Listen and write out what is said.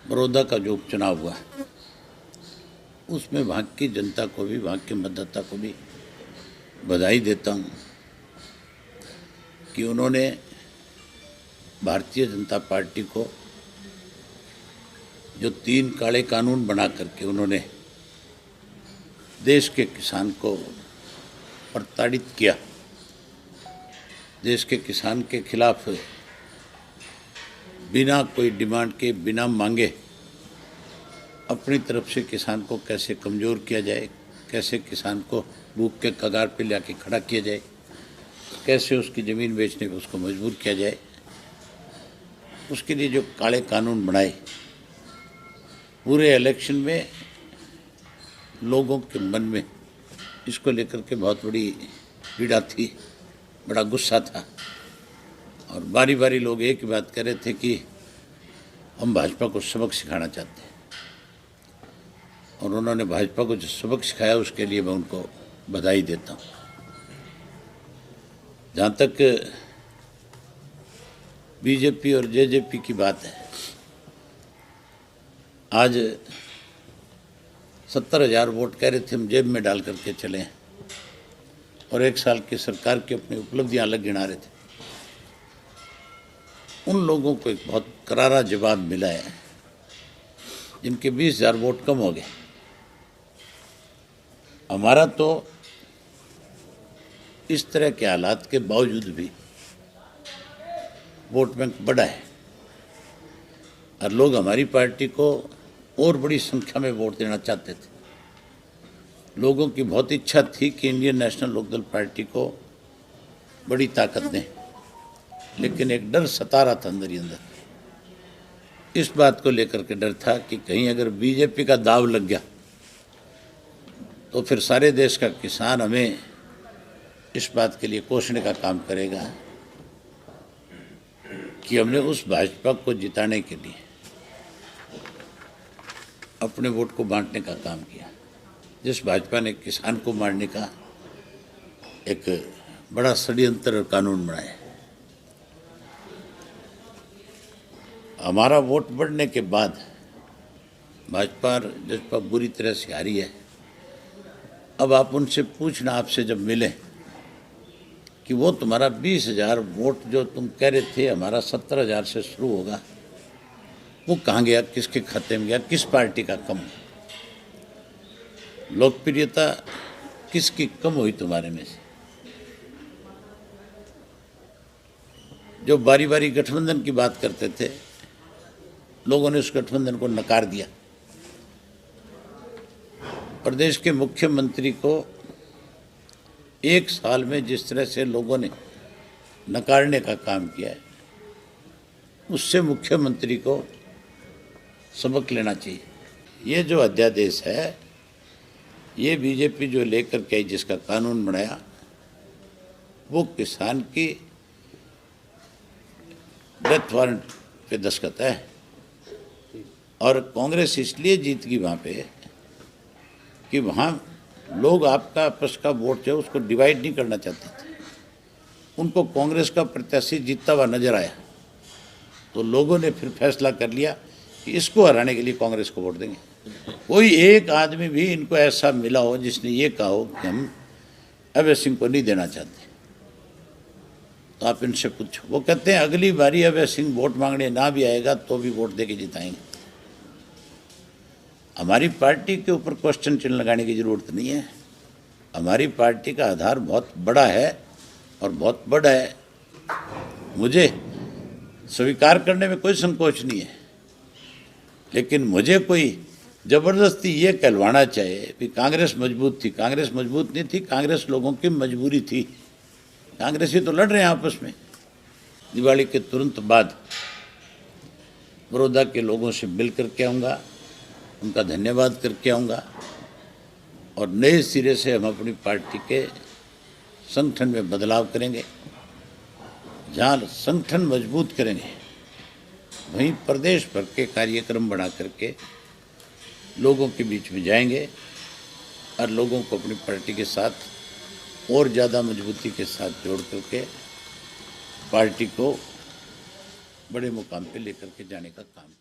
बड़ौदा का जो उपचुनाव हुआ उसमें वहाँ की जनता को भी, वहाँ के मतदाता को भी बधाई देता हूँ कि उन्होंने भारतीय जनता पार्टी को जो 3 काले कानून बना करके उन्होंने देश के किसान को प्रताड़ित किया, देश के किसान के खिलाफ बिना कोई डिमांड के, बिना मांगे अपनी तरफ से किसान को कैसे कमज़ोर किया जाए, कैसे किसान को भूख के कगार पे लाके खड़ा किया जाए, कैसे उसकी ज़मीन बेचने पर उसको मजबूर किया जाए, उसके लिए जो काले कानून बनाए, पूरे इलेक्शन में लोगों के मन में इसको लेकर के बहुत बड़ी पीड़ा थी, बड़ा गुस्सा था। और बारी बारी लोग एक ही बात कह रहे थे कि हम भाजपा को सबक सिखाना चाहते हैं, और उन्होंने भाजपा को जो सबक सिखाया उसके लिए मैं उनको बधाई देता हूँ। जहाँ तक बीजेपी और जेजेपी की बात है, आज 70,000 वोट कह रहे थे हम जेब में डाल करके चले हैं, और 1 साल की सरकार की अपनी उपलब्धियां अलग गिना रहे थे। उन लोगों को एक बहुत करारा जवाब मिला है जिनके 20,000 वोट कम हो गए। हमारा तो इस तरह के हालात के बावजूद भी वोट बैंक बड़ा है, और लोग हमारी पार्टी को और बड़ी संख्या में वोट देना चाहते थे। लोगों की बहुत इच्छा थी कि इंडियन नेशनल लोकदल पार्टी को बड़ी ताकत दें, लेकिन एक डर सता रहा था अंदर ही अंदर। इस बात को लेकर के डर था कि कहीं अगर बीजेपी का दाव लग गया तो फिर सारे देश का किसान हमें इस बात के लिए कोसने का काम करेगा कि हमने उस भाजपा को जिताने के लिए अपने वोट को बांटने का काम किया, जिस भाजपा ने किसान को मारने का एक बड़ा षड्यंत्र और कानून बनाया। हमारा वोट बढ़ने के बाद भाजपा और जसपा बुरी तरह से हारी है। अब आप उनसे पूछना, आपसे जब मिले, कि वो तुम्हारा 20,000 वोट जो तुम कह रहे थे हमारा 70,000 से शुरू होगा, वो कहाँ गया, किसके खाते में गया, किस पार्टी का कम, लोकप्रियता किसकी कम हुई तुम्हारे में से? जो बारी बारी गठबंधन की बात करते थे, लोगों ने उस गठबंधन को नकार दिया। प्रदेश के मुख्यमंत्री को 1 साल में जिस तरह से लोगों ने नकारने का काम किया है, उससे मुख्यमंत्री को सबक लेना चाहिए। ये जो अध्यादेश है, ये बीजेपी जो लेकर के आई, जिसका कानून बनाया, वो किसान की डेथ वारंट पे दस्तखत है। और कांग्रेस इसलिए जीत गई वहाँ पे कि वहाँ लोग आपका आपस का वोट जो उसको डिवाइड नहीं करना चाहते थे। उनको कांग्रेस का प्रत्याशी जीतता हुआ नजर आया, तो लोगों ने फिर फैसला कर लिया कि इसको हराने के लिए कांग्रेस को वोट देंगे। कोई एक आदमी भी इनको ऐसा मिला हो जिसने ये कहा हो कि हम अभय सिंह को नहीं देना चाहते, तो आप इनसे पूछो। वो कहते हैं अगली बारी अभय सिंह वोट मांगने ना भी आएगा तो भी वोट दे के जिताएंगे। हमारी पार्टी के ऊपर क्वेश्चन चिन्ह लगाने की ज़रूरत नहीं है। हमारी पार्टी का आधार बहुत बड़ा है और बहुत बड़ा है, मुझे स्वीकार करने में कोई संकोच नहीं है। लेकिन मुझे कोई ज़बरदस्ती ये कहलवाना चाहे कि कांग्रेस मजबूत थी, कांग्रेस मजबूत नहीं थी, कांग्रेस लोगों की मजबूरी थी। कांग्रेस ही तो लड़ रहे हैं आपस में। दिवाली के तुरंत बाद बड़ौदा के लोगों से मिल करके आऊँगा, उनका धन्यवाद करके आऊँगा, और नए सिरे से हम अपनी पार्टी के संगठन में बदलाव करेंगे। जहाँ संगठन मजबूत करेंगे वहीं प्रदेश भर के कार्यक्रम बना करके लोगों के बीच में जाएंगे और लोगों को अपनी पार्टी के साथ और ज़्यादा मजबूती के साथ जोड़ करके पार्टी को बड़े मुकाम पे लेकर के जाने का काम